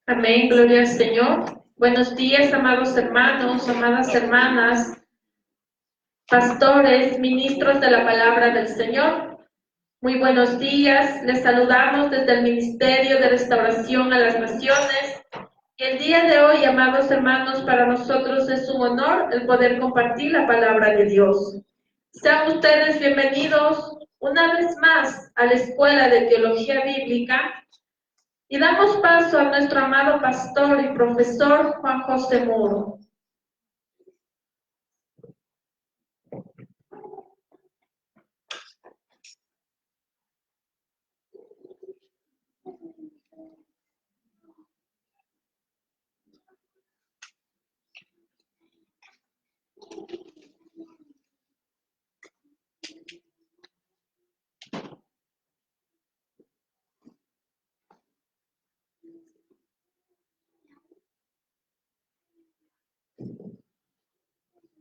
Amén, gloria al Señor. Buenos días, amados hermanos, amadas hermanas, pastores, ministros de la palabra del Señor. Muy buenos días, les saludamos desde el Ministerio de Restauración a las Naciones. Y el día de hoy, amados hermanos, para nosotros es un honor el poder compartir la palabra de Dios. Sean ustedes bienvenidos una vez más a la Escuela de Teología Bíblica. Y damos paso a nuestro amado pastor y profesor Juan José Muro.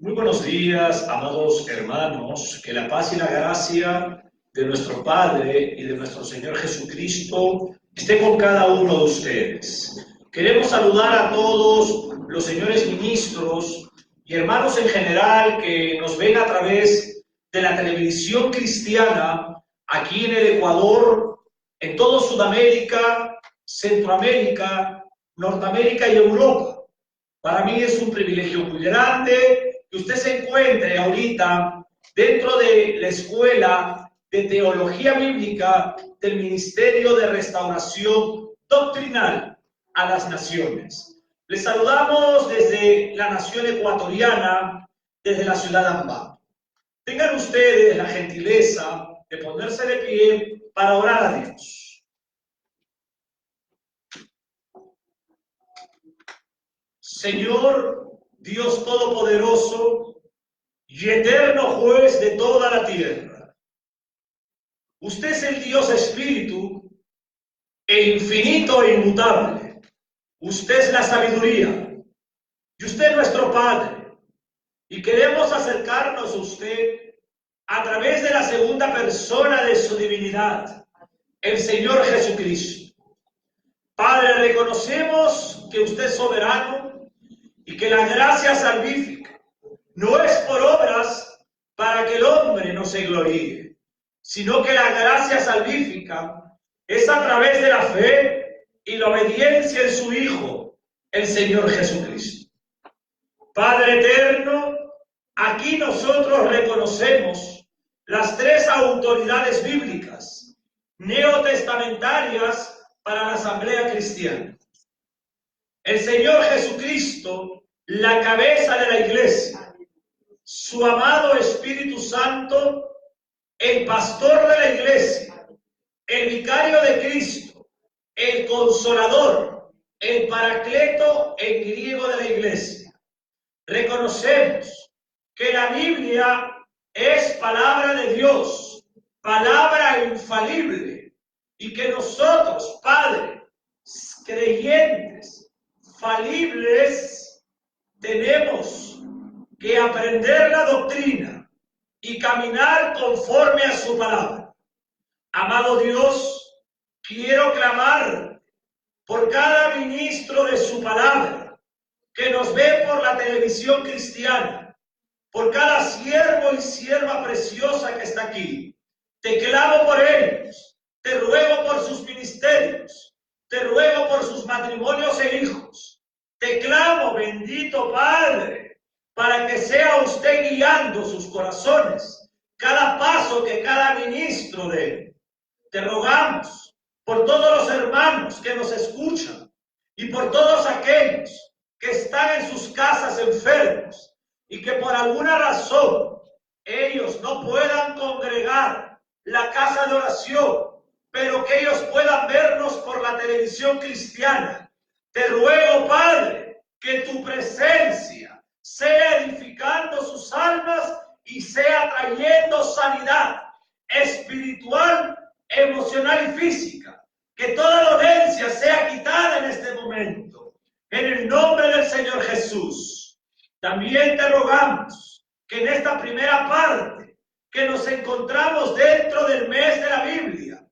Muy buenos días, amados hermanos, que la paz y la gracia de nuestro Padre y de nuestro Señor Jesucristo esté con cada uno de ustedes. Queremos saludar a todos los señores ministros y hermanos en general que nos ven a través de la televisión cristiana aquí en el Ecuador, en toda Sudamérica, Centroamérica, Norteamérica y Europa. Para mí es un privilegio muy grande que usted se encuentre ahorita dentro de la Escuela de Teología Bíblica del Ministerio de Restauración Doctrinal a las Naciones. Les saludamos desde la nación ecuatoriana, desde la ciudad de Ambato. Tengan ustedes la gentileza de ponerse de pie para orar a Dios. Señor Dios Todopoderoso y eterno juez de toda la tierra, usted es el Dios Espíritu e infinito e inmutable. Usted es la sabiduría y usted es nuestro Padre. Y queremos acercarnos a usted a través de la segunda persona de su divinidad, el Señor Jesucristo. Padre, reconocemos que usted es soberano y que la gracia salvífica no es por obras para que el hombre no se gloríe, sino que la gracia salvífica es a través de la fe y la obediencia en su Hijo, el Señor Jesucristo. Padre eterno, aquí nosotros reconocemos las tres autoridades bíblicas neotestamentarias para la Asamblea Cristiana. El Señor Jesucristo, la cabeza de la iglesia, su amado Espíritu Santo, el pastor de la iglesia, el vicario de Cristo, el consolador, el paracleto en griego de la iglesia. Reconocemos que la Biblia es palabra de Dios, palabra infalible, y que nosotros, Padre, creyentes, falibles, tenemos que aprender la doctrina y caminar conforme a su palabra. Amado Dios, quiero clamar por cada ministro de su palabra que nos ve por la televisión cristiana, por cada siervo y sierva preciosa que está aquí. Te clamo por ellos, te ruego por sus ministerios, te ruego por sus matrimonios e hijos. Te clamo, bendito Padre, para que sea usted guiando sus corazones, cada paso que cada ministro dé. Te rogamos por todos los hermanos que nos escuchan y por todos aquellos que están en sus casas enfermos y que por alguna razón ellos no puedan congregar la casa de oración, pero que ellos puedan vernos por la televisión cristiana. Te ruego, Padre, que tu presencia sea edificando sus almas y sea trayendo sanidad espiritual, emocional y física. Que toda dolencia sea quitada en este momento, en el nombre del Señor Jesús. También te rogamos que en esta primera parte, que nos encontramos dentro del mes de la Biblia,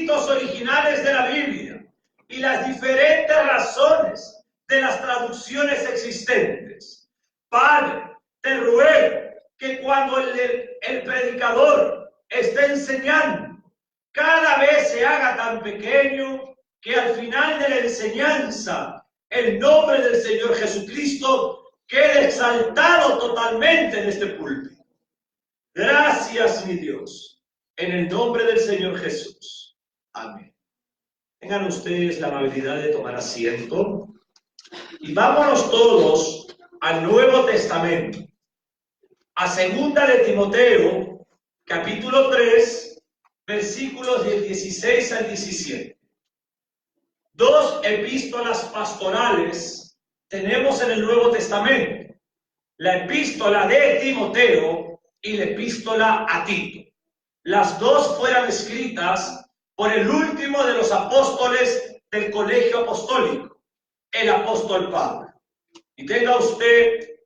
manuscritos originales de la Biblia y las diferentes razones de las traducciones existentes. Padre, te ruego que cuando el predicador esté enseñando, cada vez se haga tan pequeño que al final de la enseñanza el nombre del Señor Jesucristo quede exaltado totalmente en este púlpito. Gracias, mi Dios, en el nombre del Señor Jesús. Amén. Tengan ustedes la amabilidad de tomar asiento y vámonos todos al Nuevo Testamento, a Segunda de Timoteo, capítulo 3, versículos del 16 al 17. Dos epístolas pastorales tenemos en el Nuevo Testamento: la epístola de Timoteo y la epístola a Tito. Las dos fueron escritas por el último de los apóstoles del colegio apostólico, el apóstol Pablo. Y tenga usted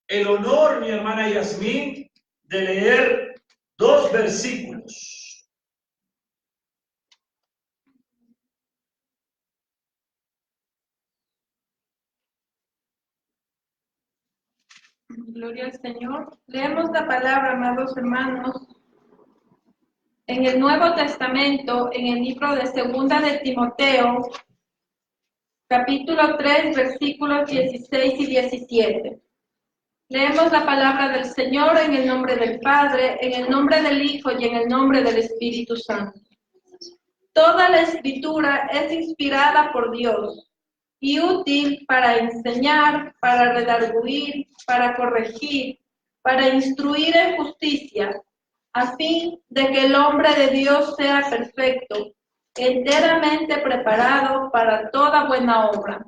el honor, mi hermana Yasmín, de leer dos versículos. Gloria al Señor. Leemos la palabra, amados hermanos, en el Nuevo Testamento, en el libro de Segunda de Timoteo, capítulo 3, versículos 16 y 17. Leemos la palabra del Señor en el nombre del Padre, en el nombre del Hijo y en el nombre del Espíritu Santo. Toda la Escritura es inspirada por Dios y útil para enseñar, para redarguir, para corregir, para instruir en justicia, a fin de que el hombre de Dios sea perfecto, enteramente preparado para toda buena obra.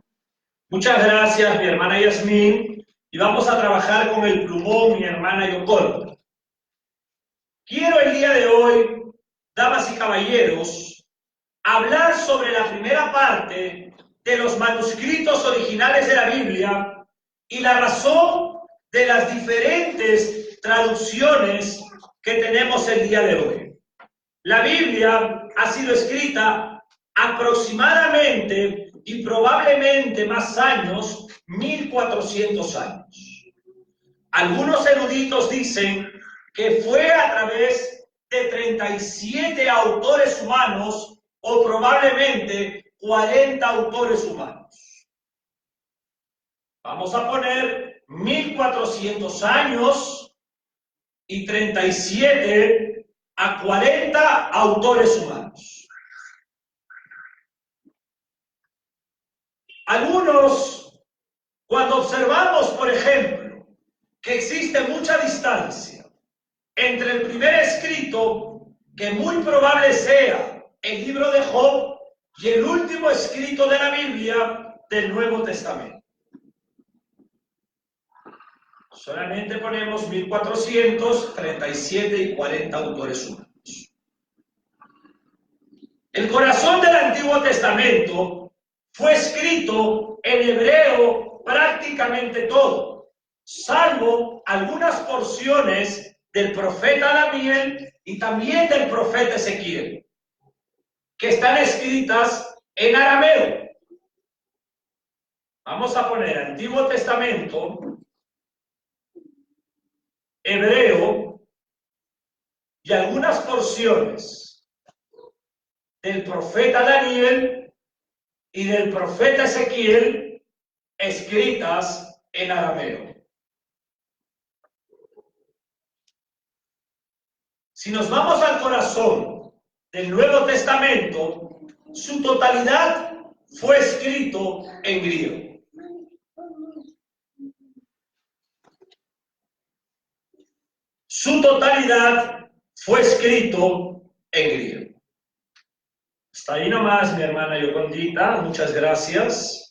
Muchas gracias, mi hermana Yasmín, y vamos a trabajar con el plumón, mi hermana Yoconda. Quiero el día de hoy, damas y caballeros, hablar sobre la primera parte de los manuscritos originales de la Biblia y la razón de las diferentes traducciones que tenemos el día de hoy. La Biblia ha sido escrita aproximadamente y probablemente más años, 1400 años. Algunos eruditos dicen que fue a través de 37 autores humanos o probablemente 40 autores humanos. Vamos a poner 1400 años y 37 a 40 autores humanos. Algunos, cuando observamos, por ejemplo, que existe mucha distancia entre el primer escrito, que muy probable sea el libro de Job, y el último escrito de la Biblia del Nuevo Testamento. Solamente ponemos 1437 y 40 autores humanos. El corazón del Antiguo Testamento fue escrito en hebreo prácticamente todo, salvo algunas porciones del profeta Daniel y también del profeta Ezequiel, que están escritas en arameo. Vamos a poner Antiguo Testamento, hebreo, y algunas porciones del profeta Daniel y del profeta Ezequiel escritas en arameo. Si nos vamos al corazón del Nuevo Testamento, su totalidad fue escrito en griego. Su totalidad fue escrito en griego. Hasta ahí nomás, mi hermana Yocondita. Muchas gracias.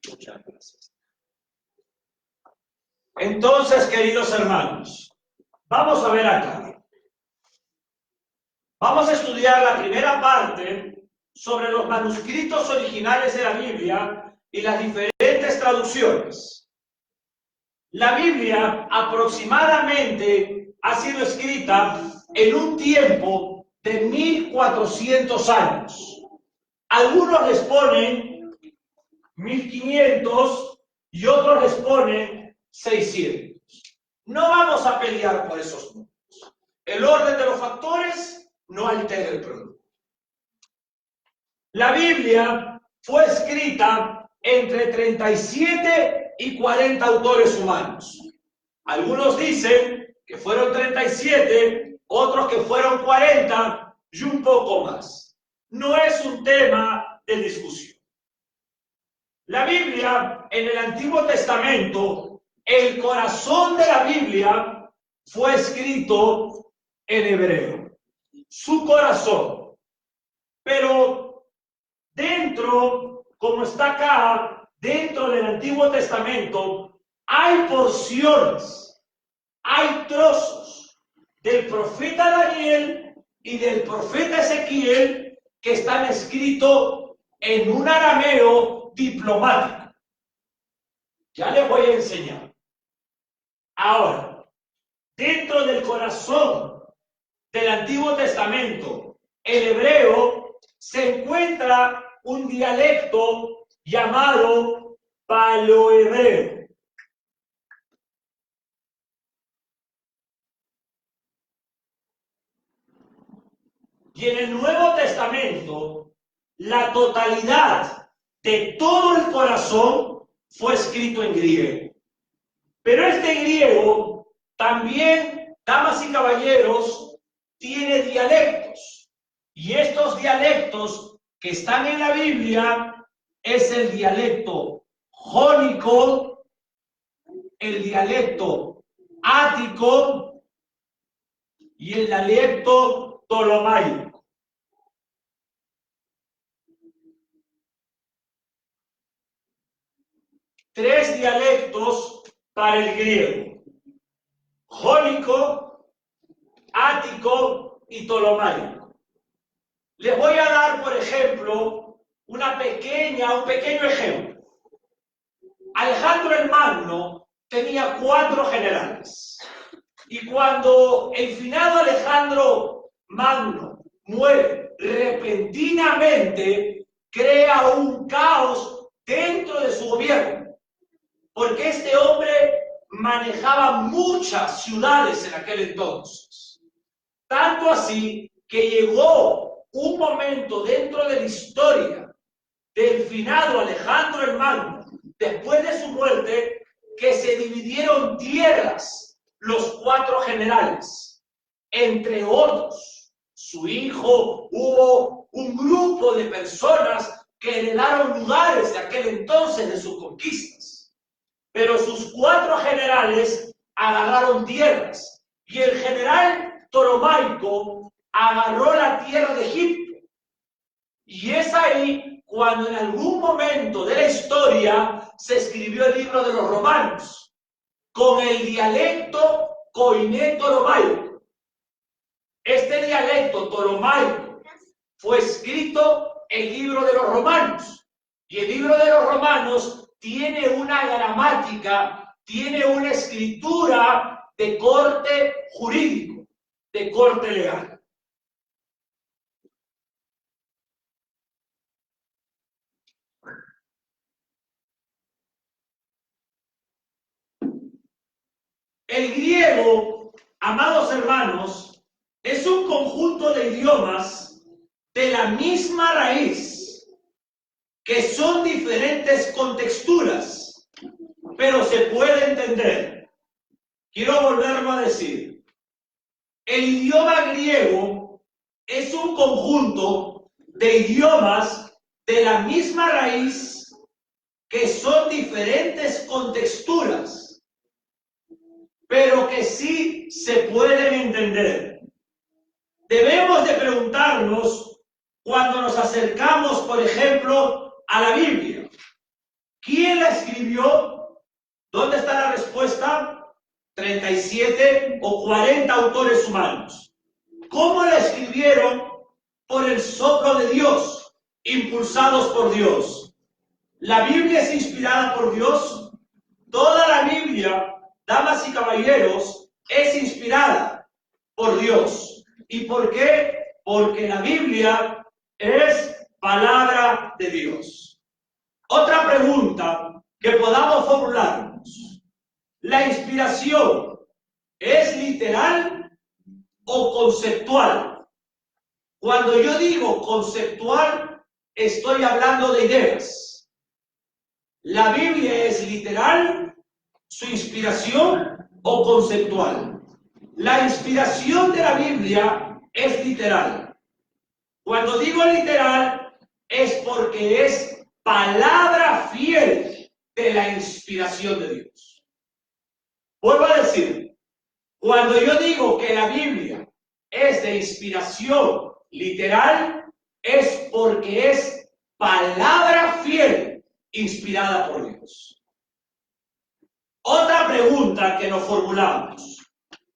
Muchas gracias. Entonces, queridos hermanos, vamos a ver acá. Vamos a estudiar la primera parte sobre los manuscritos originales de la Biblia y las diferentes traducciones. La Biblia aproximadamente ha sido escrita en un tiempo de 1400 años. Algunos les ponen 1500 y otros les ponen 600. No vamos a pelear por esos números. El orden de los factores no altera el producto. La Biblia fue escrita entre 37 y 40 autores humanos. Algunos dicen que fueron 37, otros que fueron 40 y un poco más. No es un tema de discusión. La Biblia en el Antiguo Testamento, el corazón de la Biblia fue escrito en hebreo. Su corazón. Pero dentro, como está acá, dentro del Antiguo Testamento, hay porciones, hay trozos del profeta Daniel y del profeta Ezequiel que están escritos en un arameo diplomático. Ya les voy a enseñar. Ahora, dentro del corazón del Antiguo Testamento, el hebreo, se encuentra un dialecto llamado paleohebreo. Y en el Nuevo Testamento, la totalidad de todo el corazón fue escrito en griego. Pero este griego también, damas y caballeros, tiene dialectos. Y estos dialectos que están en la Biblia es el dialecto jónico, el dialecto ático y el dialecto ptolomaico. Tres dialectos para el griego: jónico, ático y ptolomaico. Les voy a dar, por ejemplo, un pequeño ejemplo. Alejandro el Magno tenía 4 generales. Y cuando el finado Alejandro Magno muere repentinamente, crea un caos dentro de su gobierno. Porque este hombre manejaba muchas ciudades en aquel entonces. Tanto así que llegó un momento dentro de la historia del finado Alejandro el Magno, después de su muerte, que se dividieron tierras los 4 generales. Entre otros, su hijo, hubo un grupo de personas que heredaron lugares de aquel entonces de sus conquistas. Pero sus 4 generales agarraron tierras. Y el general Ptolomaico agarró la tierra de Egipto. Y es ahí cuando en algún momento de la historia se escribió el libro de los Romanos, con el dialecto koiné ptolomaico. Este dialecto ptolomaico fue escrito el libro de los Romanos. Y el libro de los Romanos tiene una gramática, tiene una escritura de corte jurídico, de corte legal. El griego, amados hermanos, es un conjunto de idiomas de la misma raíz, que son diferentes contexturas, pero se puede entender. Quiero volverlo a decir. El idioma griego es un conjunto de idiomas de la misma raíz, que son diferentes contexturas, pero que sí se pueden entender. Debemos de preguntarnos cuando nos acercamos, por ejemplo, a la Biblia: ¿quién la escribió? ¿Dónde está la respuesta? 37 o 40 autores humanos. ¿Cómo la escribieron? Por el soplo de Dios, impulsados por Dios. ¿La Biblia es inspirada por Dios? Toda la Biblia, damas y caballeros, es inspirada por Dios. ¿Y por qué? Porque la Biblia es palabra de Dios. Otra pregunta que podamos formularnos. ¿La inspiración es literal o conceptual? Cuando yo digo conceptual, estoy hablando de ideas. ¿La Biblia es literal, su inspiración o conceptual? La inspiración de la Biblia es literal. Cuando digo literal, es porque es palabra fiel de la inspiración de Dios. Vuelvo a decir, cuando yo digo que la Biblia es de inspiración literal, es porque es palabra fiel inspirada por Dios. Otra pregunta que nos formulamos.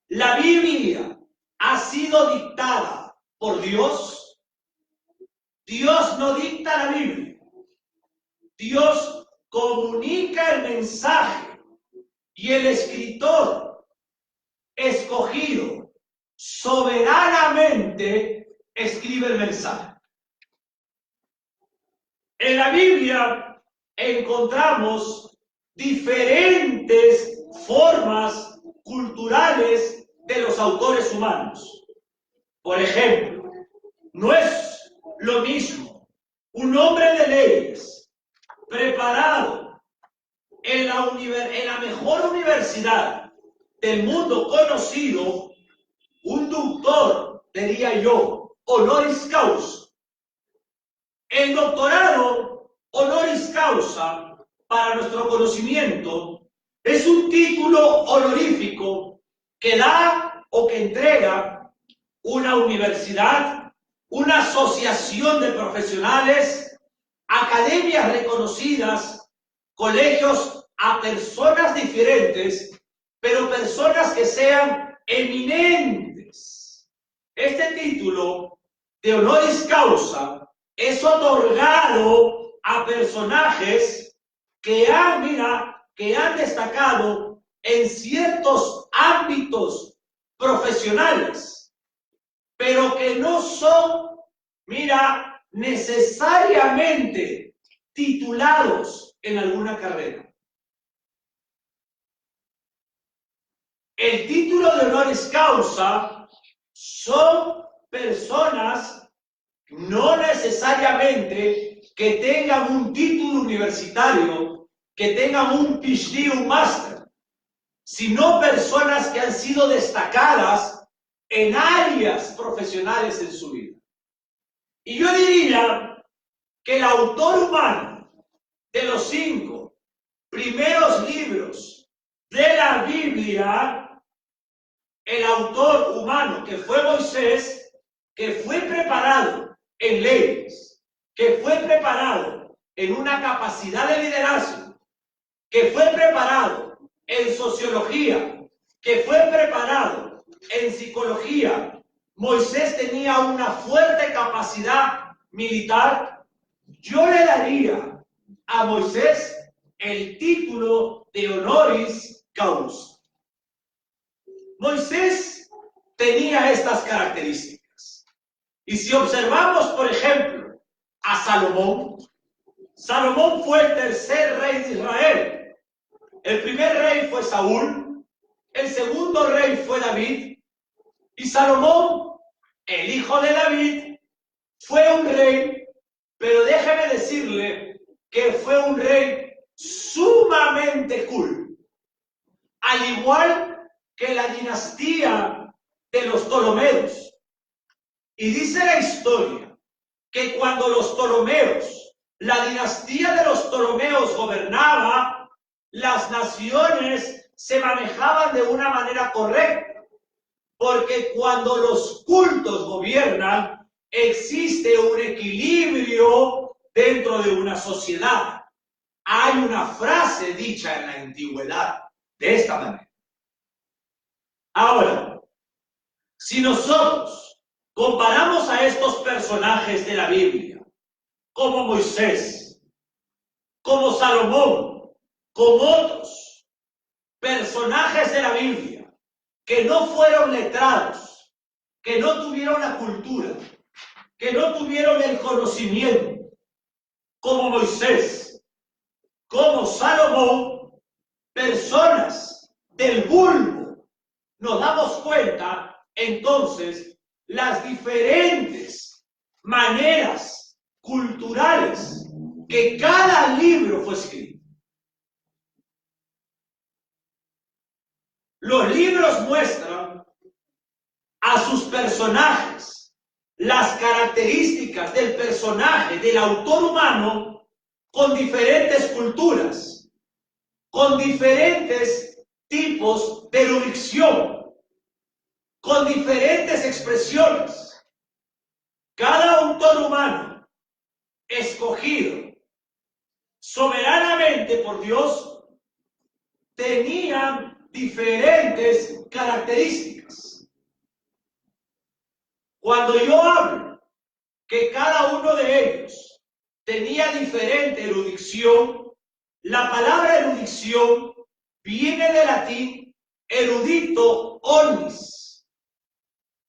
¿La Biblia ha sido dictada por Dios? Dios no dicta la Biblia. Dios comunica el mensaje y el escritor escogido soberanamente escribe el mensaje. En la Biblia encontramos diferentes formas culturales de los autores humanos. Por ejemplo, no es lo mismo un hombre de leyes preparado en la mejor universidad del mundo conocido, un doctor, diría yo, honoris causa. El doctorado honoris causa, para nuestro conocimiento, es un título honorífico que da o que entrega una universidad, una asociación de profesionales, academias reconocidas, colegios a personas diferentes, pero personas que sean eminentes. Este título de honoris causa es otorgado a personajes que han destacado en ciertos ámbitos profesionales, pero que no son, necesariamente titulados en alguna carrera. El título de honoris causa son personas no necesariamente que tengan un título universitario, que tengan un PhD, un máster, sino personas que han sido destacadas en áreas profesionales en su vida. Y yo diría que el autor humano de los 5 primeros libros de la Biblia, el autor humano que fue Moisés, que fue preparado en leyes, que fue preparado en una capacidad de liderazgo, que fue preparado en sociología, que fue preparado en psicología. Moisés tenía una fuerte capacidad militar. Yo le daría a Moisés el título de honoris causa. Moisés tenía estas características. Y si observamos, por ejemplo, a Salomón, Salomón fue el tercer rey de Israel. El primer rey fue Saúl, el segundo rey fue David, y Salomón, el hijo de David, fue un rey, pero déjeme decirle que fue un rey sumamente culto, al igual que la dinastía de los Ptolomeos. Y dice la historia que cuando los Ptolomeos, la dinastía de los Ptolomeos gobernaba, las naciones se manejaban de una manera correcta, porque cuando los cultos gobiernan, existe un equilibrio dentro de una sociedad. Hay una frase dicha en la antigüedad de esta manera. Ahora, si nosotros comparamos a estos personajes de la Biblia, como Moisés, como Salomón, con otros personajes de la Biblia que no fueron letrados, que no tuvieron la cultura, que no tuvieron el conocimiento, como Moisés, como Salomón, personas del vulgo, nos damos cuenta entonces las diferentes maneras culturales que cada libro fue escrito. Los libros muestran a sus personajes, las características del personaje, del autor humano, con diferentes culturas, con diferentes tipos de erudición, con diferentes expresiones. Cada autor humano escogido soberanamente por Dios tenía diferentes características. Cuando yo hablo que cada uno de ellos tenía diferente erudición, la palabra erudición viene del latín erudito omnis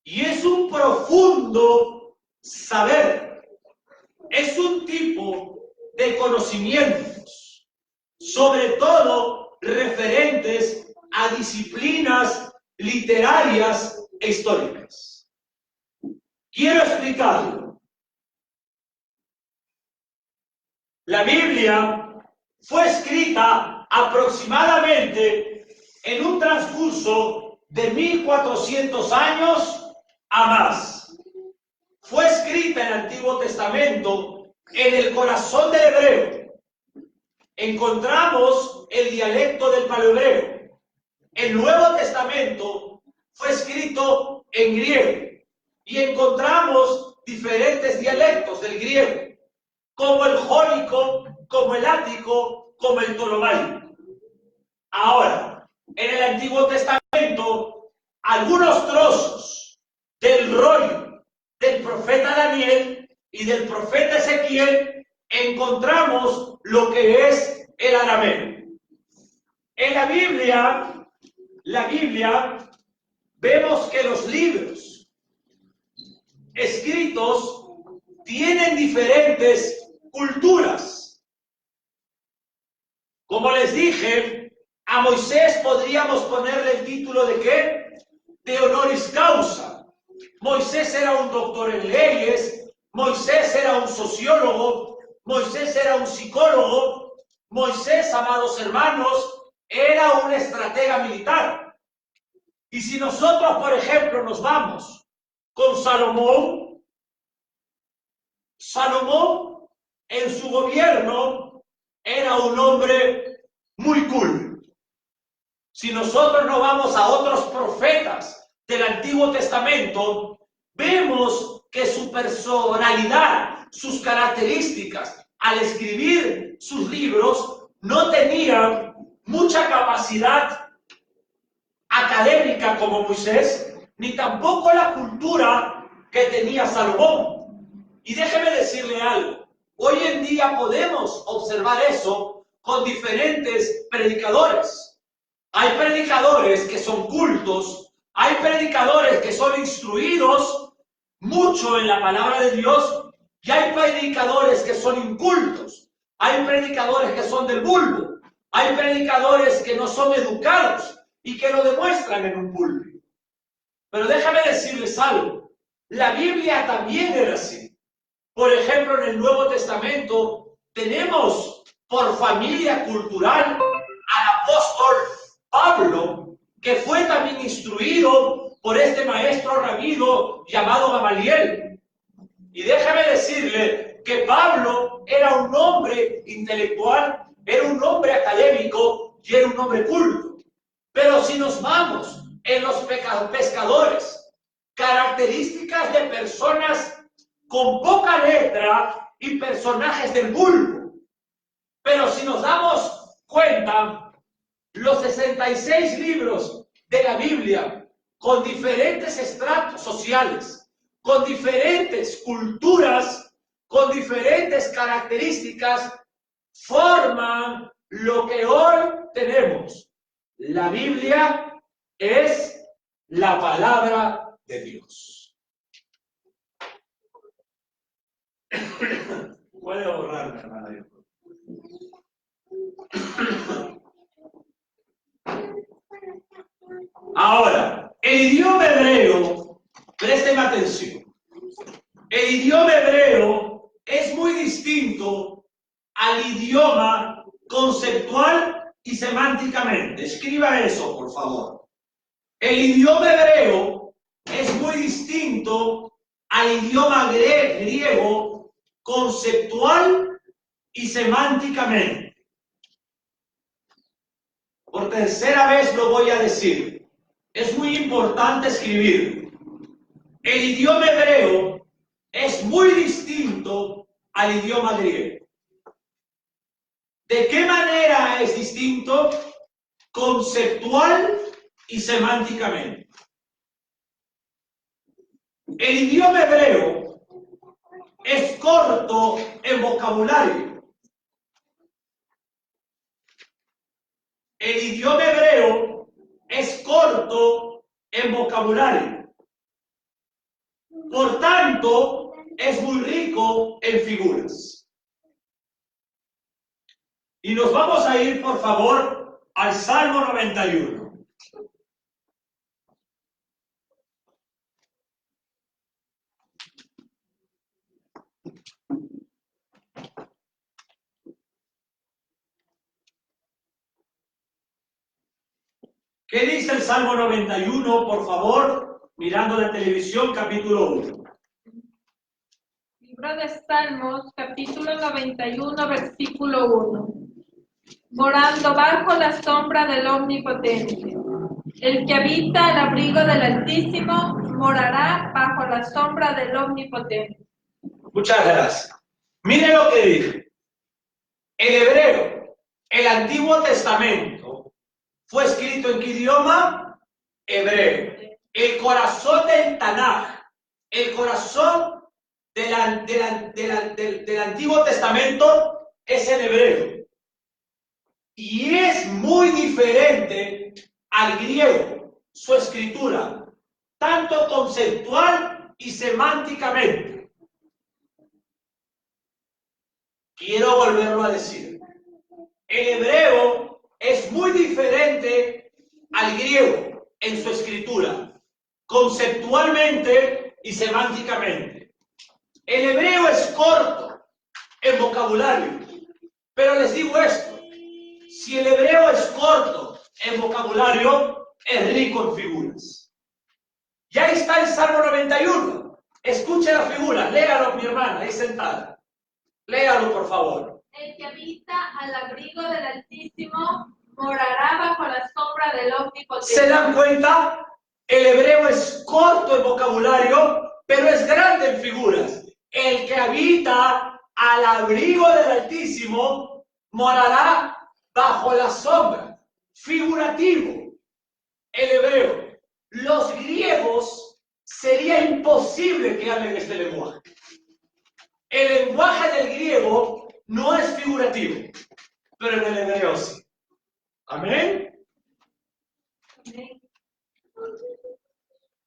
y es un profundo saber, es un tipo de conocimientos, sobre todo referentes a disciplinas literarias e históricas. Quiero explicarlo. La Biblia fue escrita aproximadamente en un transcurso de 1400 años a más. Fue escrita en el Antiguo Testamento en el corazón del hebreo. Encontramos el dialecto del paleohebreo. El Nuevo Testamento fue escrito en griego y encontramos diferentes dialectos del griego, como el jónico, como el ático, como el ptolomaico. Ahora, en el Antiguo Testamento, algunos trozos del rollo del profeta Daniel y del profeta Ezequiel encontramos lo que es el arameo. En la Biblia, vemos que los libros escritos tienen diferentes culturas. Como les dije, a Moisés podríamos ponerle el título de ¿qué? De honoris causa. Moisés era un doctor en leyes, Moisés era un sociólogo, Moisés era un psicólogo, Moisés, amados hermanos, era un estratega militar. Y si nosotros, por ejemplo, nos vamos con Salomón, Salomón en su gobierno era un hombre muy culto. Si nosotros nos vamos a otros profetas del Antiguo Testamento, vemos que su personalidad, sus características, al escribir sus libros, no tenían mucha capacidad académica como Moisés, ni tampoco la cultura que tenía Salomón. Y déjeme decirle algo, hoy en día podemos observar eso con diferentes predicadores. Hay predicadores que son cultos, hay predicadores que son instruidos mucho en la palabra de Dios, y hay predicadores que son incultos, hay predicadores que son del vulgo, hay predicadores que no son educados y que lo demuestran en un púlpito. Pero déjame decirles algo, la Biblia también era así. Por ejemplo, en el Nuevo Testamento tenemos por familia cultural al apóstol Pablo, que fue también instruido por este maestro rabino llamado Gamaliel. Y déjame decirle que Pablo era un hombre intelectual, era un hombre académico y era un hombre culto. Pero si nos vamos en los pescadores, características de personas con poca letra y personajes del vulgo. Pero si nos damos cuenta, los 66 libros de la Biblia, con diferentes estratos sociales, con diferentes culturas, con diferentes características, forman lo que hoy tenemos. La Biblia es la palabra de Dios. Puede borrarme, hermana. Ahora, el idioma hebreo, presten atención, el idioma hebreo es muy distinto al idioma conceptual y semánticamente. Escriba eso, por favor. El idioma hebreo es muy distinto al idioma griego conceptual y semánticamente. Por tercera vez lo voy a decir. Es muy importante escribir. El idioma hebreo es muy distinto al idioma griego. ¿De qué manera es distinto? Conceptual y semánticamente. El idioma hebreo es corto en vocabulario. El idioma hebreo es corto en vocabulario. Por tanto, es muy rico en figuras. Y nos vamos a ir, por favor, al Salmo 91. ¿Qué dice el Salmo 91, por favor? Mirando la televisión, capítulo 1. Libro de Salmos, capítulo 91, versículo 1. Morando bajo la sombra del Omnipotente. El que habita al abrigo del Altísimo morará bajo la sombra del Omnipotente. Muchas gracias. Miren lo que dice. El hebreo, el Antiguo Testamento, fue escrito en qué idioma? Hebreo. El corazón del Tanaj, el corazón del Antiguo Testamento es en hebreo. Y es muy diferente al griego, su escritura, tanto conceptual y semánticamente. Quiero volverlo a decir. El hebreo es muy diferente al griego en su escritura, conceptualmente y semánticamente. El hebreo es corto en vocabulario, pero les digo esto, si el hebreo es corto en vocabulario, es rico en figuras. Ya está el Salmo 91. Escuche la figura, léalo, mi hermana, ahí sentada. Léalo, por favor. El que habita al abrigo del Altísimo morará bajo la sombra del Omnipotente. ¿Se dan cuenta? El hebreo es corto en vocabulario, pero es grande en figuras. El que habita al abrigo del Altísimo morará bajo la sombra. Figurativo. El hebreo. Los griegos sería imposible que hablen este lenguaje. El lenguaje del griego no es figurativo, pero en el hebreo sí. ¿Amén? Amén.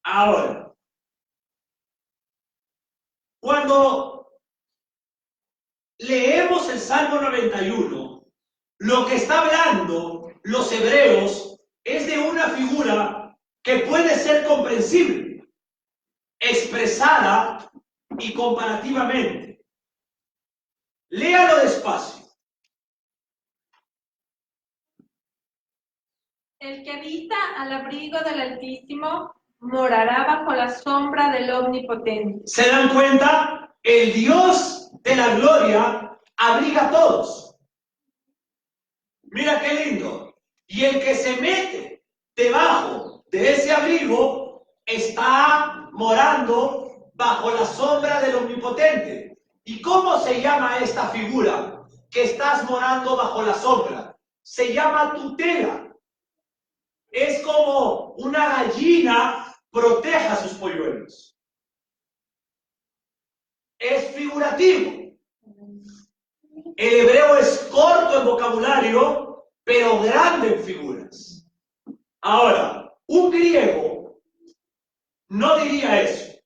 Ahora, cuando leemos el Salmo 91, lo que está hablando los hebreos es de una figura que puede ser comprensible, expresada y comparativamente. Léalo despacio. El que habita al abrigo del Altísimo morará bajo la sombra del Omnipotente. ¿Se dan cuenta? El Dios de la gloria abriga a todos. Mira qué lindo. Y el que se mete debajo de ese abrigo está morando bajo la sombra del Omnipotente. ¿Y cómo se llama esta figura que estás morando bajo la sombra? Se llama tutela. Es como una gallina protege a sus polluelos. es figurativo. El hebreo es corto en vocabulario, pero grande en figuras. Ahora, un griego no diría eso.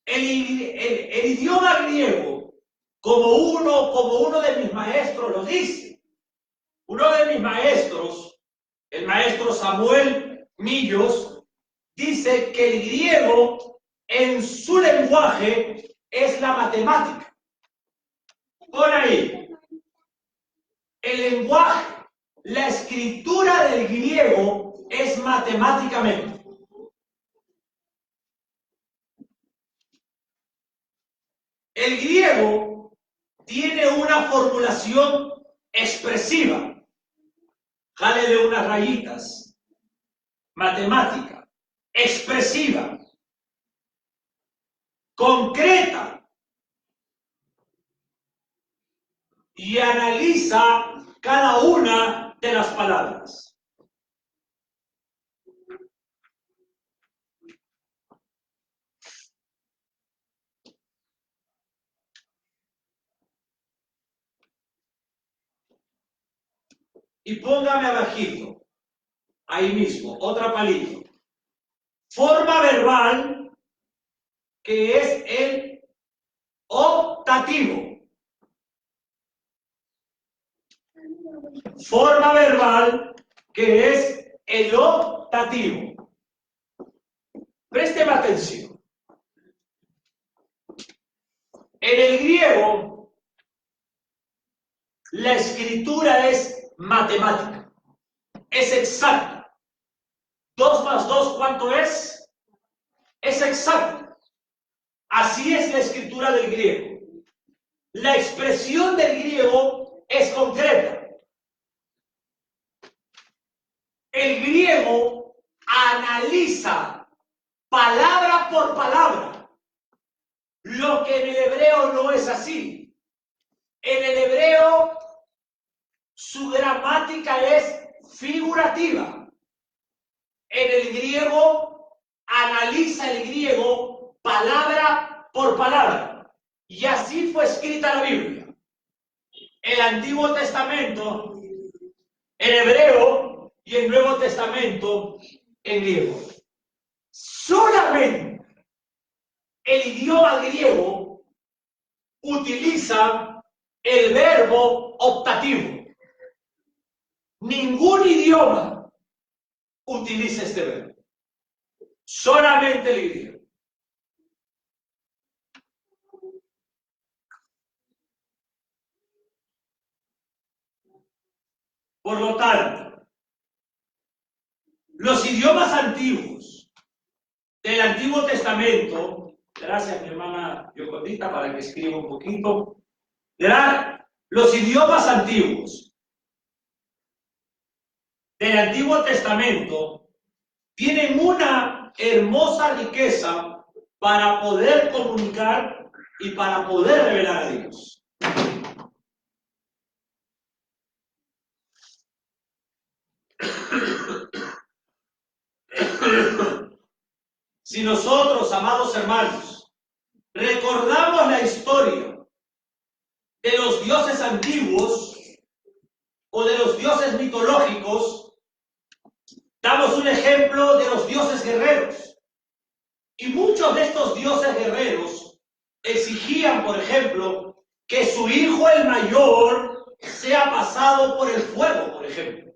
El idioma griego, como uno de mis maestros lo dice. Uno de mis maestros, el maestro Samuel Millos, dice que el griego en su lenguaje es la matemática. Pon ahí, el lenguaje, la escritura del griego es matemáticamente. El griego tiene una formulación expresiva. Jálele unas rayitas. Matemática, expresiva, concreta, y analiza cada una de las palabras. Y póngame abajito, ahí mismo, otra palito. Forma verbal, que es el optativo. Forma verbal, que es el optativo. Présteme atención. En el griego, la escritura es matemática, es exacta. 2 más 2, ¿cuánto es? Es exacto. Así es la escritura del griego. La expresión del griego es concreta. El griego analiza palabra por palabra, lo que en el hebreo no es así. En el hebreo, su gramática es figurativa. En el griego, analiza el griego palabra por palabra. Y así fue escrita la Biblia. El Antiguo Testamento en hebreo y el Nuevo Testamento en griego. Solamente el idioma griego utiliza el verbo optativo. Ningún idioma utiliza este verbo. Solamente el griego. Por lo tanto, los idiomas antiguos del Antiguo Testamento, gracias mi hermana Yocondita para que escriba un poquito, los idiomas antiguos del Antiguo Testamento tienen una hermosa riqueza para poder comunicar y para poder revelar a Dios. Si nosotros, amados hermanos, recordamos la historia de los dioses antiguos o de los dioses mitológicos, damos un ejemplo de los dioses guerreros. Y muchos de estos dioses guerreros exigían, por ejemplo, que su hijo el mayor sea pasado por el fuego, por ejemplo.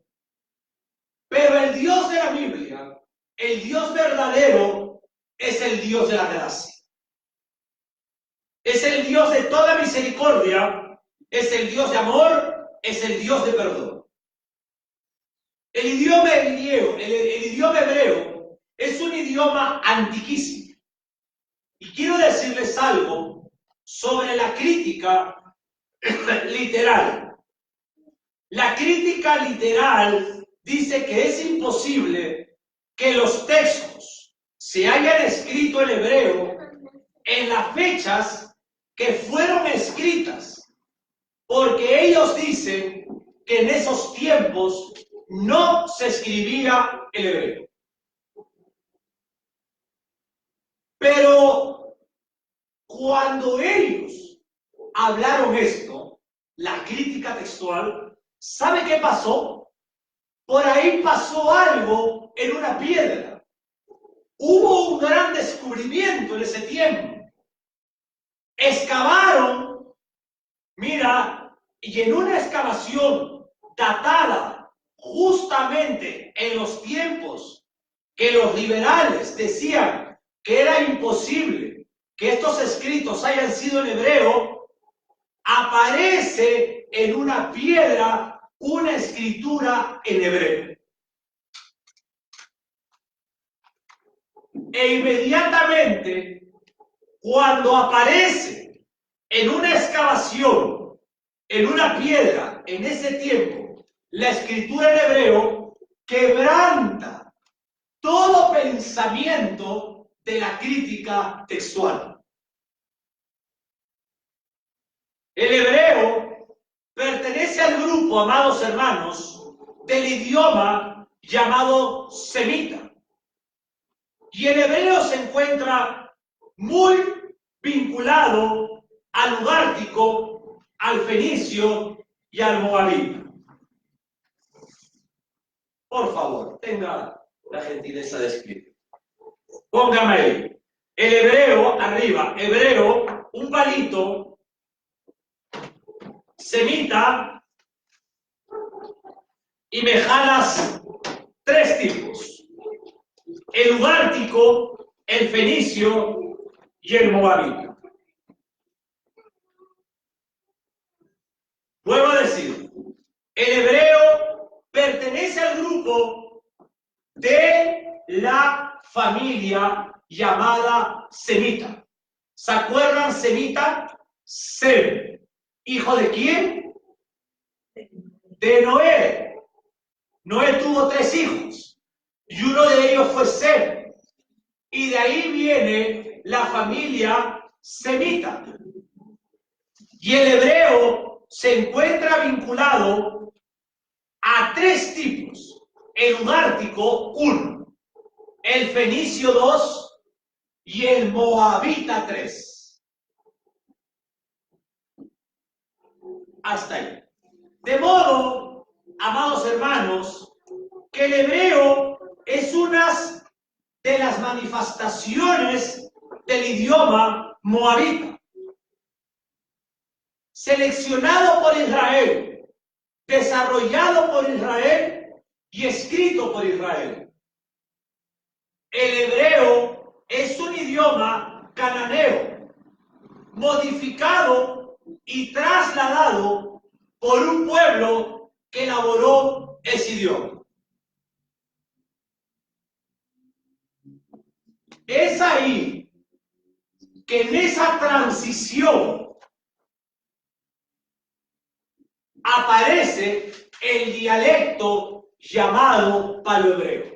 Pero el Dios de la Biblia, el Dios verdadero, es el Dios de la gracia. Es el Dios de toda misericordia, es el Dios de amor, es el Dios de perdón. El idioma griego, el idioma hebreo, es un idioma antiquísimo. Y quiero decirles algo sobre la crítica literal. La crítica literal dice que es imposible que los textos se hayan escrito en hebreo en las fechas que fueron escritas, porque ellos dicen que en esos tiempos no se escribía el hebreo. Pero cuando ellos hablaron esto, la crítica textual, ¿sabe qué pasó? Por ahí pasó algo en una piedra. Hubo un gran descubrimiento en ese tiempo. Excavaron, mira, y en una excavación datada justamente en los tiempos que los liberales decían que era imposible que estos escritos hayan sido en hebreo, aparece en una piedra una escritura en hebreo. E inmediatamente, cuando aparece en una excavación, en una piedra, en ese tiempo, la escritura en hebreo, quebranta todo pensamiento de la crítica textual. El hebreo pertenece al grupo, amados hermanos, del idioma llamado semita. Y el hebreo se encuentra muy vinculado al ugártico, al fenicio y al moabita. Por favor, tenga la gentileza de escribir. Póngame ahí. El hebreo, arriba, hebreo, un palito, semita, y me jalas 3 tipos. El ugártico, el fenicio y el moabita. Vuelvo a decir, el hebreo pertenece al grupo de la familia llamada semita. ¿Se acuerdan semita? Sem. ¿Hijo de quién? De Noé. Noé tuvo 3 hijos. Y uno de ellos fue Sem. Y de ahí viene la familia semita. Y el hebreo se encuentra vinculado a 3 tipos. El ugártico, 1. El fenicio, 2. Y el moabita, 3. Hasta ahí. De modo, amados hermanos, que el hebreo es una de las manifestaciones del idioma moabita, seleccionado por Israel, desarrollado por Israel y escrito por Israel. El hebreo es un idioma cananeo, modificado y trasladado por un pueblo que elaboró ese idioma. Es ahí que en esa transición aparece el dialecto llamado paleohebreo.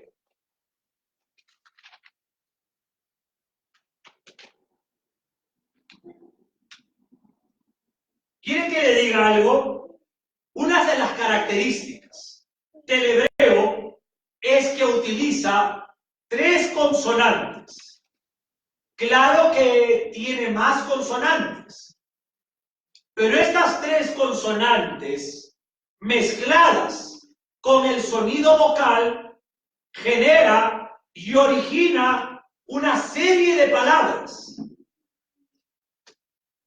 ¿Quieren que le diga algo? Una de las características del hebreo es que utiliza 3 consonantes. Claro que tiene más consonantes, pero estas 3 consonantes mezcladas con el sonido vocal genera y origina una serie de palabras.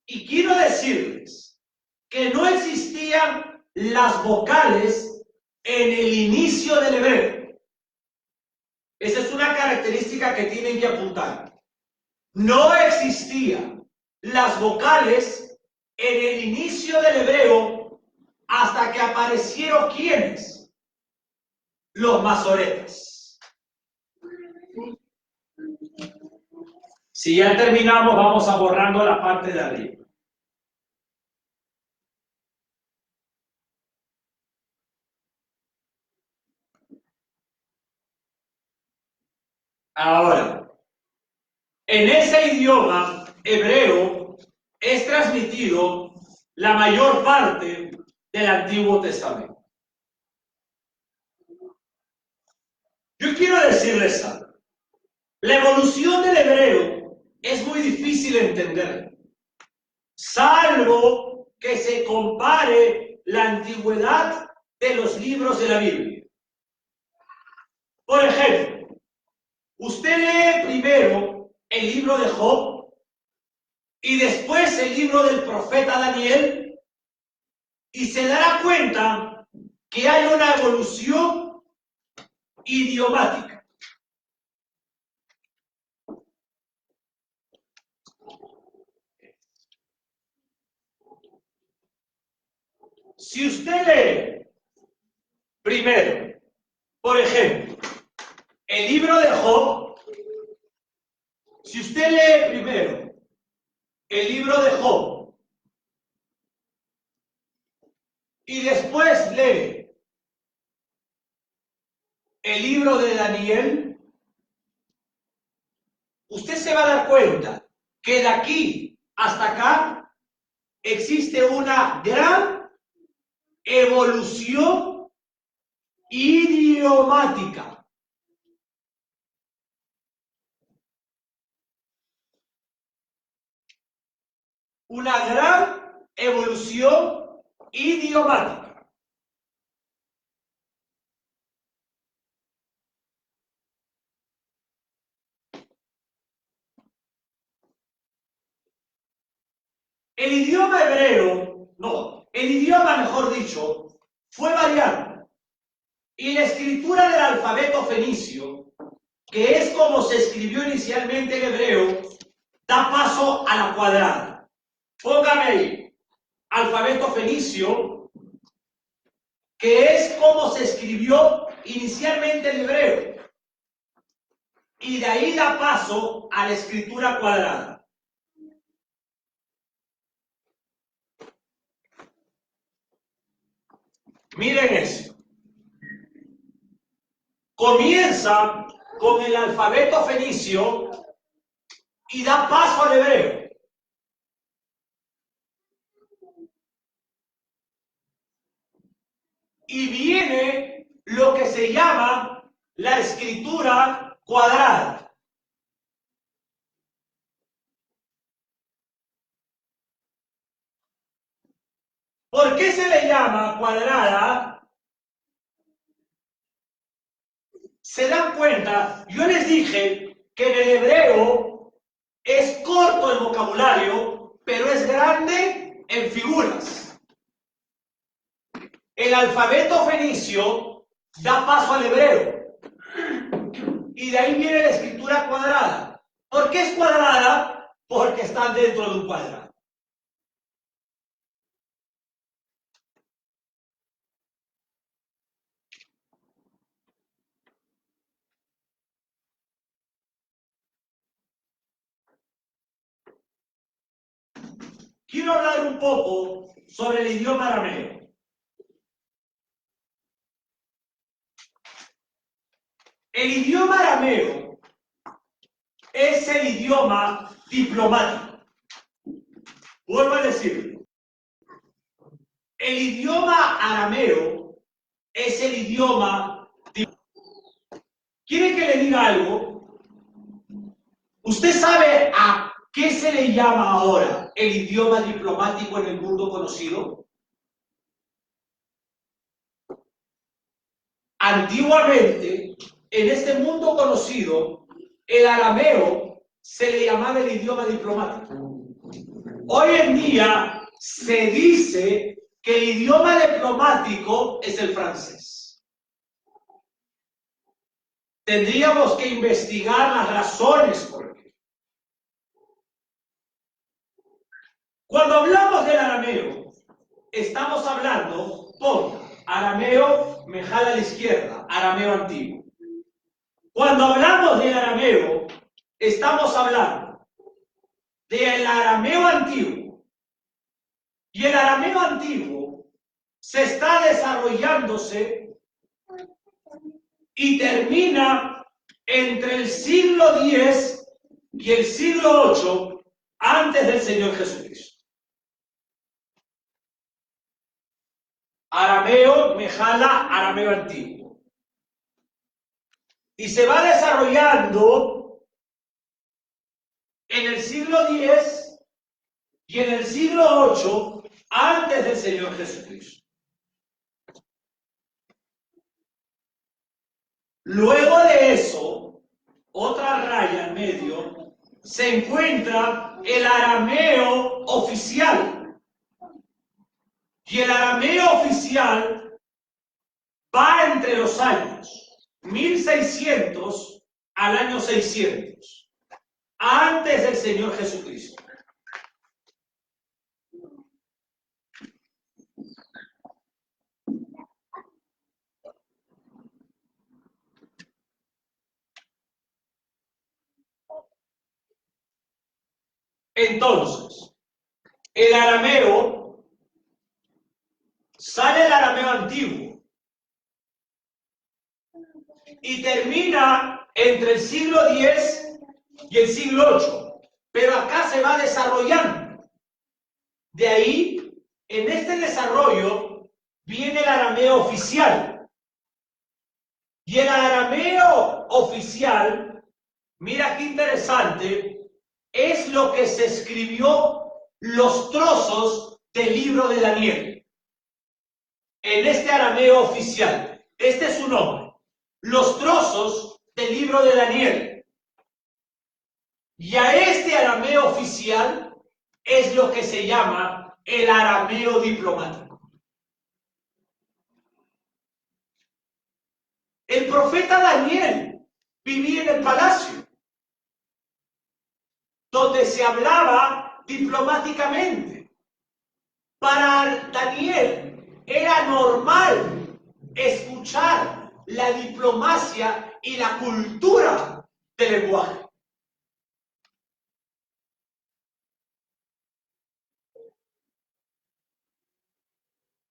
Y quiero decirles que no existían las vocales en el inicio del hebreo. Esa es una característica que tienen que apuntar. No existían las vocales en el inicio del hebreo hasta que aparecieron ¿quiénes? Los masoretas. Si ya terminamos, vamos a borrando la parte de arriba. Ahora, en ese idioma hebreo es transmitido la mayor parte del Antiguo Testamento. Yo quiero decirles algo. La evolución del hebreo es muy difícil de entender. salvo que se compare la antigüedad de los libros de la Biblia. Por ejemplo, usted lee primero el libro de Job y después el libro del profeta Daniel y se dará cuenta que hay una evolución idiomática. Si usted lee primero, por ejemplo, el libro de Job, si usted lee primero el libro de Job y después lee el libro de Daniel, usted se va a dar cuenta que de aquí hasta acá existe una gran evolución idiomática. Una gran evolución idiomática. El idioma hebreo, el idioma, mejor dicho, fue variando. Y la escritura del alfabeto fenicio, que es como se escribió inicialmente en hebreo, da paso a la cuadrada. Póngame ahí, alfabeto fenicio, que es como se escribió inicialmente en hebreo. Y de ahí da paso a la escritura cuadrada. Miren eso. Comienza con el alfabeto fenicio y da paso al hebreo. Y viene lo que se llama la escritura cuadrada. ¿Por qué se le llama cuadrada? ¿Se dan cuenta? Yo les dije que en el hebreo es corto el vocabulario, pero es grande en figuras. El alfabeto fenicio da paso al hebreo. Y de ahí viene la escritura cuadrada. ¿Por qué es cuadrada? Porque están dentro de un cuadrado. Quiero hablar un poco sobre el idioma arameo. El idioma arameo es el idioma diplomático. Vuelvo a decirlo. El idioma arameo es el idioma diplomático. ¿Quiere que le diga algo? ¿Usted sabe a qué se le llama ahora el idioma diplomático en el mundo conocido? Antiguamente, en este mundo conocido, el arameo se le llamaba el idioma diplomático. Hoy en día se dice que el idioma diplomático es el francés. Tendríamos que investigar las razones por qué. Cuando hablamos del arameo, estamos hablando, arameo, me jala a la izquierda, arameo antiguo. Cuando hablamos del arameo, estamos hablando del arameo antiguo. Y el arameo antiguo se está desarrollándose y termina entre el siglo X y el siglo VIII antes del Señor Jesucristo. Arameo, mejala, arameo antiguo. Y se va desarrollando en el siglo X y en el siglo VIII antes del Señor Jesucristo. Luego de eso, otra raya en medio, se encuentra el arameo oficial. Y el arameo oficial va entre los años 1600 al año 600, antes del Señor Jesucristo. Entonces, el arameo, sale el arameo antiguo y termina entre el siglo X y el siglo VIII, pero acá se va desarrollando. De ahí, en este desarrollo, viene el arameo oficial. Y el arameo oficial, mira qué interesante, es lo que se escribió los trozos del libro de Daniel. En este arameo oficial, este es su nombre, los trozos del libro de Daniel. Y a este arameo oficial es lo que se llama el arameo diplomático. El profeta Daniel vivía en el palacio, donde se hablaba diplomáticamente. Para Daniel era normal escuchar la diplomacia y la cultura del lenguaje.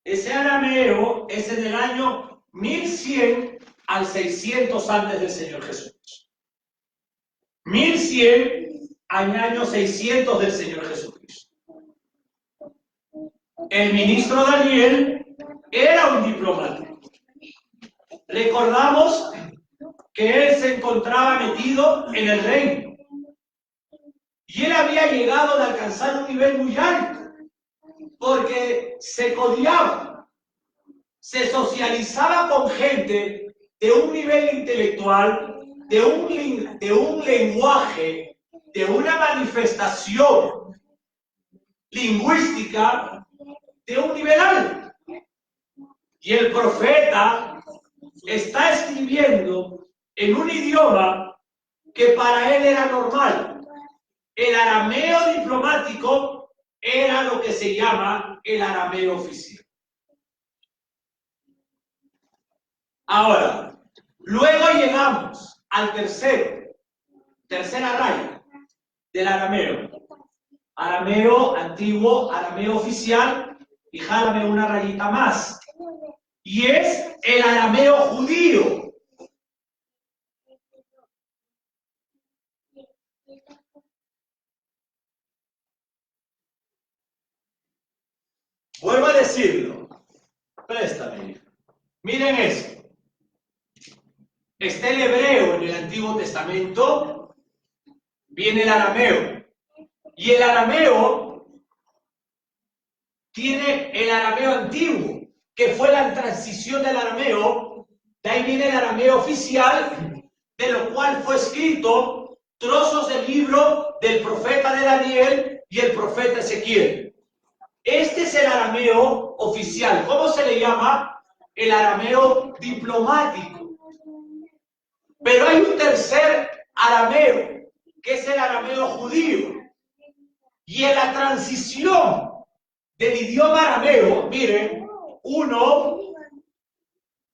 Ese arameo es en el año 1100 al 600 antes del Señor Jesús. 1100 al año 600 del Señor Jesucristo. El ministro Daniel era un diplomático. Recordamos que él se encontraba metido en el reino. Y él había llegado a alcanzar un nivel muy alto, porque se codiaba, se socializaba con gente de un nivel intelectual, de un lenguaje, de una manifestación lingüística de un nivel alto. Y el profeta está escribiendo en un idioma que para él era normal. El arameo diplomático era lo que se llama el arameo oficial. Ahora, luego llegamos al tercera raya del arameo. Arameo antiguo, arameo oficial, y jálame una rayita más. Y es el arameo judío. Vuelvo a decirlo. Préstame. Miren esto. Está el hebreo en el Antiguo Testamento, viene el arameo. Y el arameo tiene el arameo antiguo, que fue la transición del arameo. De ahí viene el arameo oficial, de lo cual fue escrito trozos del libro del profeta de Daniel y el profeta Ezequiel. Este es el arameo oficial. ¿Cómo se le llama? El arameo diplomático. Pero hay un tercer arameo, que es el arameo judío. Y en la transición del idioma arameo, miren, 1,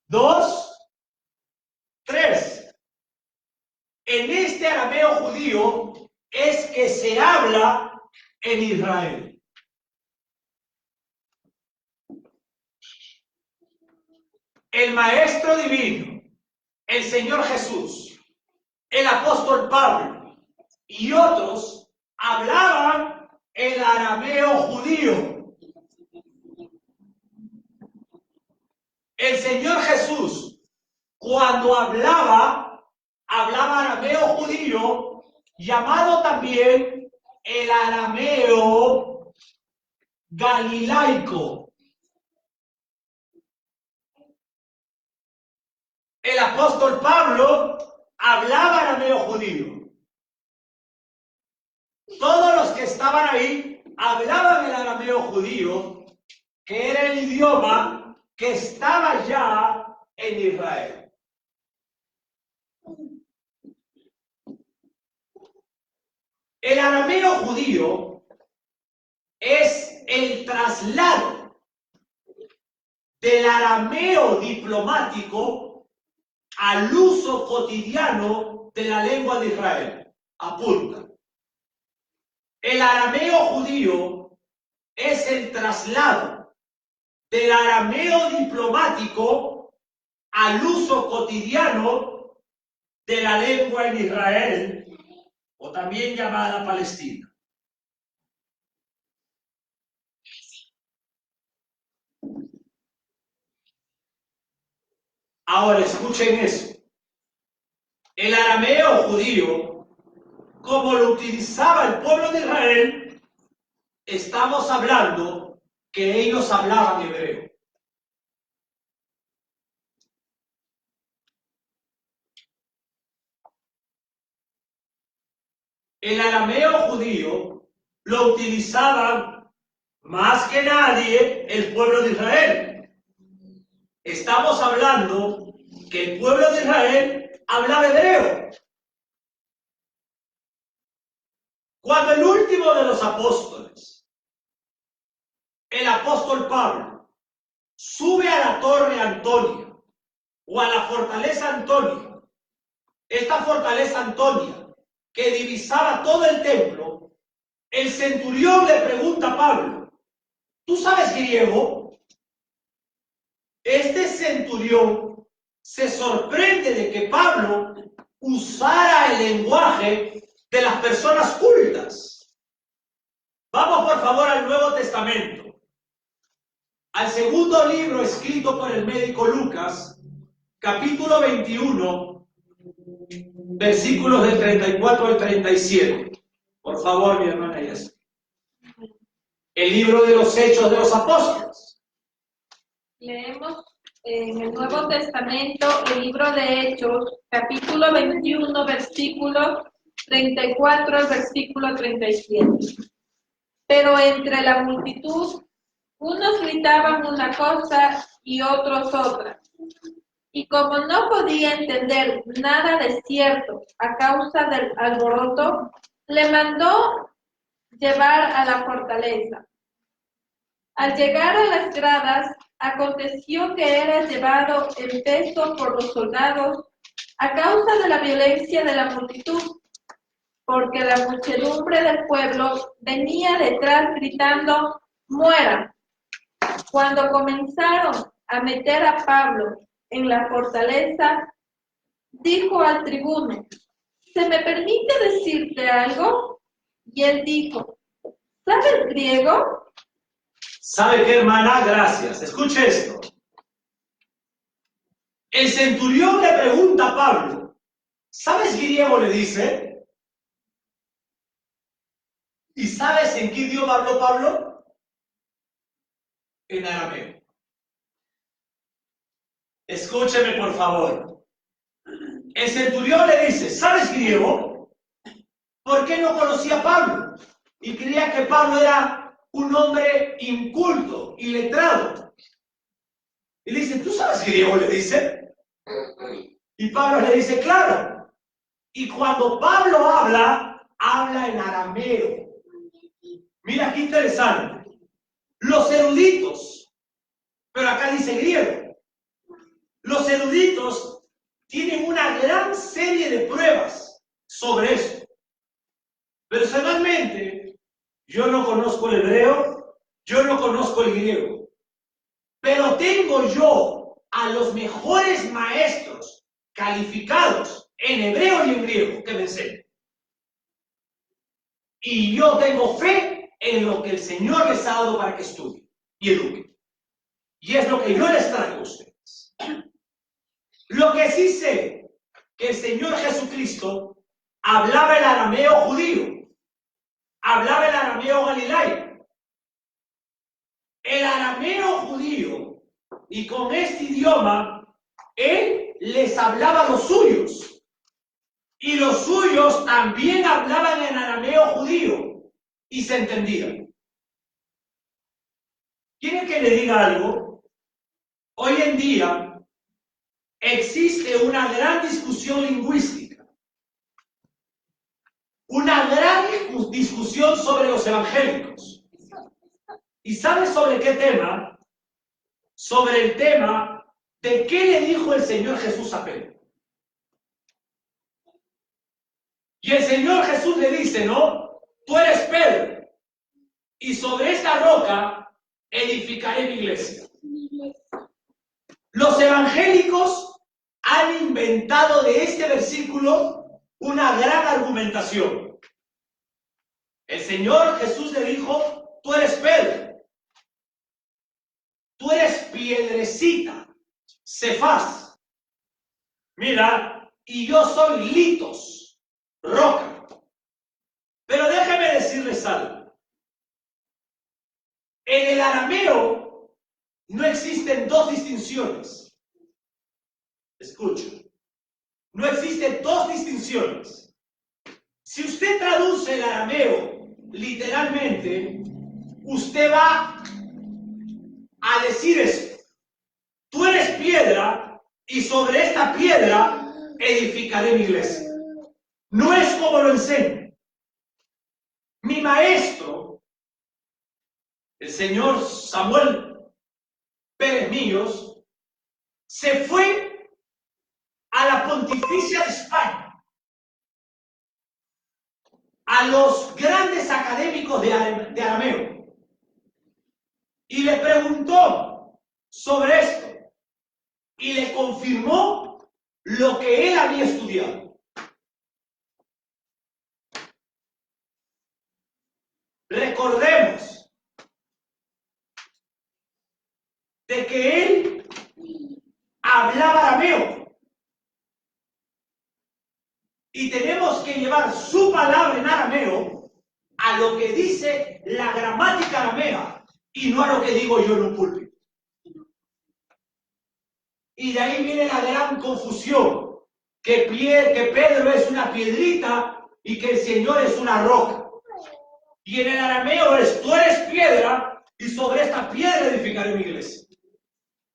2, 3. En este arameo judío es que se habla en Israel. El Maestro Divino, el Señor Jesús, el apóstol Pablo y otros hablaban el arameo judío. El Señor Jesús, cuando hablaba arameo judío, llamado también el arameo galilaico. El apóstol Pablo hablaba arameo judío. Todos los que estaban ahí hablaban el arameo judío, que era el idioma que estaba ya en Israel. El arameo judío es el traslado del arameo diplomático al uso cotidiano de la lengua de Israel. Apunta. El arameo judío es el traslado del arameo diplomático al uso cotidiano de la lengua en Israel, o también llamada Palestina. Ahora escuchen eso. El arameo judío, como lo utilizaba el pueblo de Israel, estamos hablando que ellos hablaban hebreo. El arameo judío lo utilizaban más que nadie el pueblo de Israel. Estamos hablando que el pueblo de Israel hablaba hebreo. Cuando el último de los apóstoles, el apóstol Pablo, sube a la torre Antonia o a la fortaleza Antonia, esta fortaleza Antonia que divisaba todo el templo, el centurión le pregunta a Pablo, ¿tú sabes griego? Este centurión se sorprende de que Pablo usara el lenguaje de las personas cultas. Vamos por favor al Nuevo Testamento, al segundo libro escrito por el médico Lucas, capítulo 21, versículos del 34 al 37. Por favor, mi hermana Yasmin. El libro de los Hechos de los Apóstoles. Leemos en el Nuevo Testamento el libro de Hechos, capítulo 21, versículo 34 al versículo 37. Pero entre la multitud, unos gritaban una cosa y otros otra. Y como no podía entender nada de cierto a causa del alboroto, le mandó llevar a la fortaleza. Al llegar a las gradas, aconteció que era llevado en peso por los soldados a causa de la violencia de la multitud, porque la muchedumbre del pueblo venía detrás gritando, ¡muera! Cuando comenzaron a meter a Pablo en la fortaleza, dijo al tribuno, ¿se me permite decirte algo? Y él dijo, ¿sabes griego? ¿Sabe qué, hermana? Gracias. Escuche esto. El centurión le pregunta a Pablo, ¿sabes griego? Le dice. ¿Y sabes en qué idioma habló Pablo? En arameo. Escúcheme, por favor. El centurión le dice, ¿sabes griego? ¿Por qué no conocía a Pablo? Y creía que Pablo era un hombre inculto, iletrado. Y le dice, ¿tú sabes griego? Le dice. Y Pablo le dice, claro. Y cuando Pablo habla, habla en arameo. Mira qué interesante. Los eruditos, pero acá dice griego. Los eruditos tienen una gran serie de pruebas sobre eso. Personalmente, yo no conozco el hebreo, yo no conozco el griego, pero tengo yo a los mejores maestros calificados en hebreo y en griego que me enseñan. Y yo tengo fe en lo que el Señor les ha dado para que estudien y eduquen. Y es lo que yo les traigo a ustedes. Lo que sí sé, que el Señor Jesucristo hablaba el arameo judío, hablaba el arameo galilaico. el arameo judío, y con este idioma, él les hablaba a los suyos. Y los suyos también hablaban en arameo judío y se entendían. ¿Quieren que le diga algo? Hoy en día existe una gran discusión lingüística, una gran discusión sobre los evangélicos. ¿Y sabes sobre qué tema? Sobre el tema de qué le dijo el Señor Jesús a Pedro. Y el Señor Jesús le dice, ¿no? Tú eres Pedro, y sobre esta roca edificaré mi iglesia. Los evangélicos han inventado de este versículo una gran argumentación. El Señor Jesús le dijo, tú eres Pedro, tú eres piedrecita, Cefás. Mira, y yo soy litos, roca. Pero déjeme decirles algo. En el arameo no existen dos distinciones. Escucha. No existen dos distinciones. Si usted traduce el arameo literalmente, usted va a decir esto. Tú eres piedra y sobre esta piedra edificaré mi iglesia. No es como lo enseño. Mi maestro, el señor Samuel Pérez Millos, se fue a la Pontificia de España, a los grandes académicos de arameo, y le preguntó sobre esto, y le confirmó lo que él había estudiado. Recordemos de que él hablaba arameo y tenemos que llevar su palabra en arameo a lo que dice la gramática aramea y no a lo que digo yo en un púlpito. Y de ahí viene la gran confusión, que Pedro es una piedrita y que el Señor es una roca. Y en el arameo es, tú eres piedra y sobre esta piedra edificaré mi iglesia.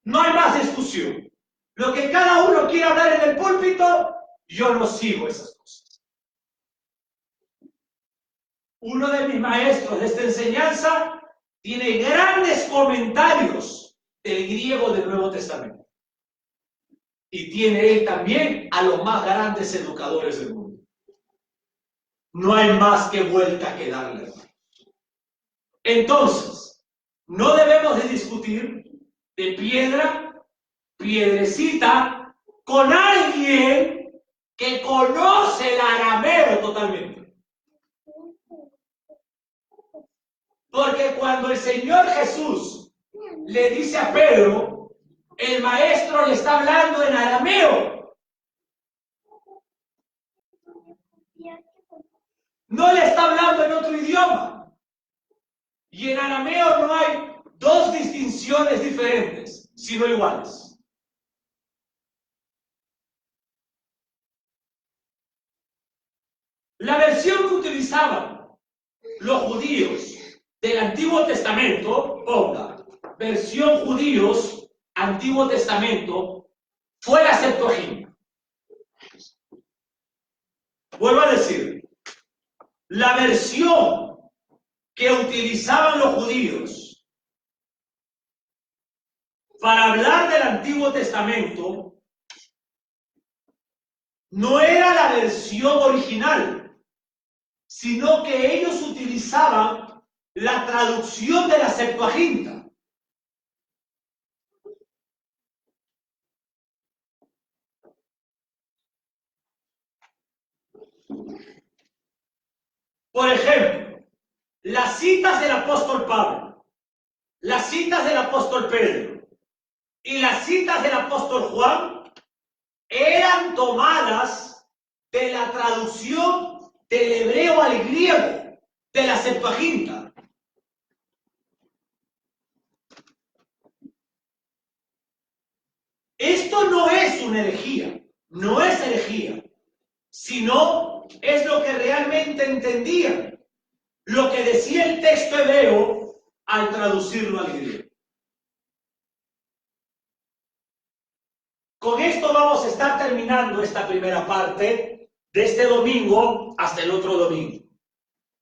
No hay más discusión. Lo que cada uno quiere hablar en el púlpito, yo no sigo esas cosas. Uno de mis maestros de esta enseñanza tiene grandes comentarios del griego del Nuevo Testamento. Y tiene él también a los más grandes educadores del mundo. No hay más que vuelta que darle. Entonces, no debemos de discutir de piedra, piedrecita, con alguien que conoce el arameo totalmente. Porque cuando el Señor Jesús le dice a Pedro, el maestro le está hablando en arameo. No le está hablando en otro idioma. Y en arameo no hay dos distinciones diferentes, sino iguales. La versión que utilizaban los judíos del Antiguo Testamento, ponga, versión judíos, Antiguo Testamento, fue la Septuaginta. Vuelvo a decir, la versión que utilizaban los judíos para hablar del Antiguo Testamento no era la versión original, sino que ellos utilizaban la traducción de la Septuaginta. Por ejemplo, las citas del apóstol Pablo, las citas del apóstol Pedro y las citas del apóstol Juan eran tomadas de la traducción del hebreo al griego, de la Septuaginta. Esto no es una herejía, no es herejía, sino es lo que realmente entendían, lo que decía el texto hebreo al traducirlo al griego. Con esto vamos a estar terminando esta primera parte de este domingo hasta el otro domingo.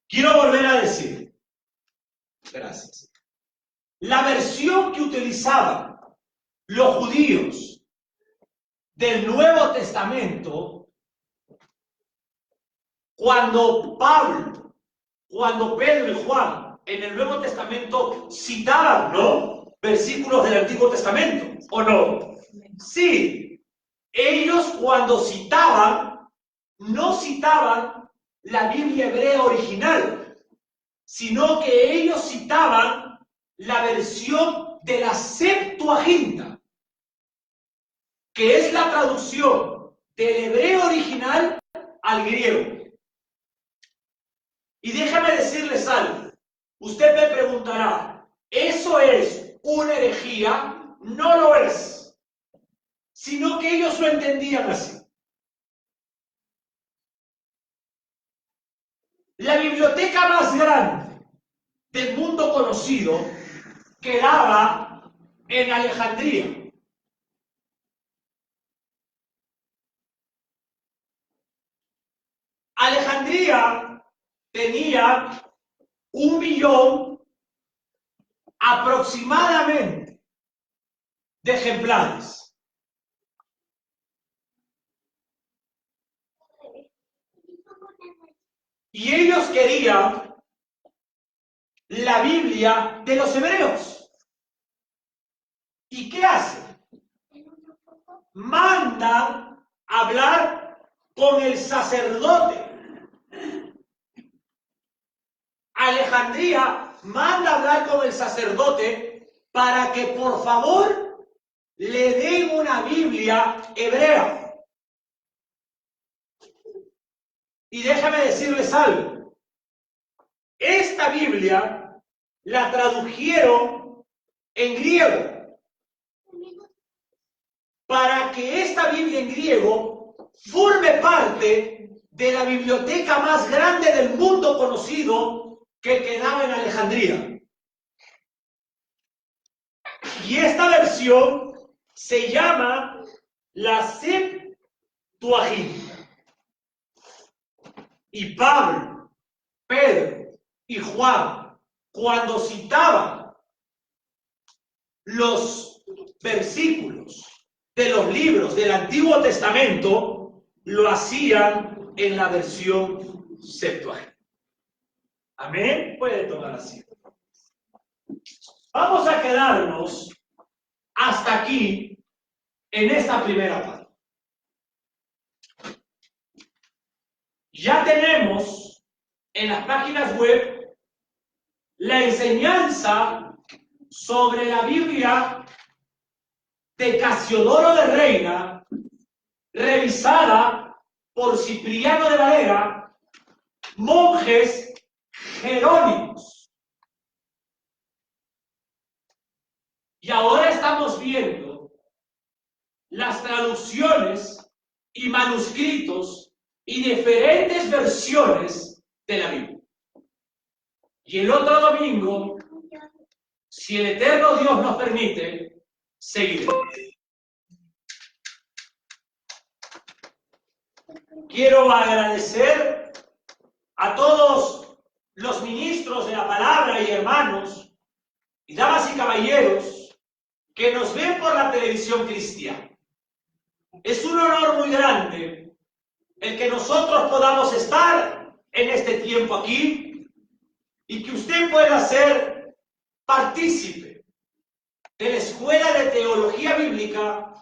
Quiero volver a decir, gracias, la versión que utilizaban los judíos del Nuevo Testamento, cuando Pedro y Juan en el Nuevo Testamento citaban, ¿no?, versículos del Antiguo Testamento, ¿o no? Sí, ellos cuando citaban, no citaban la Biblia hebrea original, sino que ellos citaban la versión de la Septuaginta, que es la traducción del hebreo original al griego. Y déjame decirles algo. Usted me preguntará, ¿eso es una herejía? No lo es, sino que ellos lo entendían así. La biblioteca más grande del mundo conocido quedaba en Alejandría. Alejandría tenía 1 millón aproximadamente de ejemplares. Y ellos querían la Biblia de los hebreos. ¿Y qué hacen? Mandan a hablar con el sacerdote. Alejandría manda a hablar con el sacerdote para que por favor le den una Biblia hebrea. Y déjame decirles algo. Esta Biblia la tradujeron en griego. Para que esta Biblia en griego forme parte de la biblioteca más grande del mundo conocido que quedaba en Alejandría. Y esta versión se llama la Septuaginta. Y Pablo, Pedro y Juan, cuando citaban los versículos de los libros del Antiguo Testamento, lo hacían en la versión Septuaginta. Amén. Puede tomar asiento. Vamos a quedarnos hasta aquí en esta primera parte. Ya tenemos en las páginas web la enseñanza sobre la Biblia de Casiodoro de Reina, revisada por Cipriano de Valera, monjes jerónimos. Y ahora estamos viendo las traducciones y manuscritos y diferentes versiones de la Biblia. Y el otro domingo, si el eterno Dios nos permite, seguiremos. Quiero agradecer a todos los ministros de la palabra y hermanos y damas y caballeros que nos ven por la televisión cristiana. Es un honor muy grande el que nosotros podamos estar en este tiempo aquí y que usted pueda ser partícipe de la Escuela de Teología Bíblica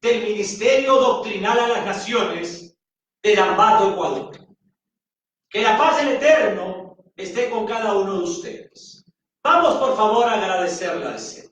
del Ministerio Doctrinal a las Naciones del Ambato, Ecuador. Que la paz del Eterno esté con cada uno de ustedes. Vamos, por favor, a agradecerle al Señor.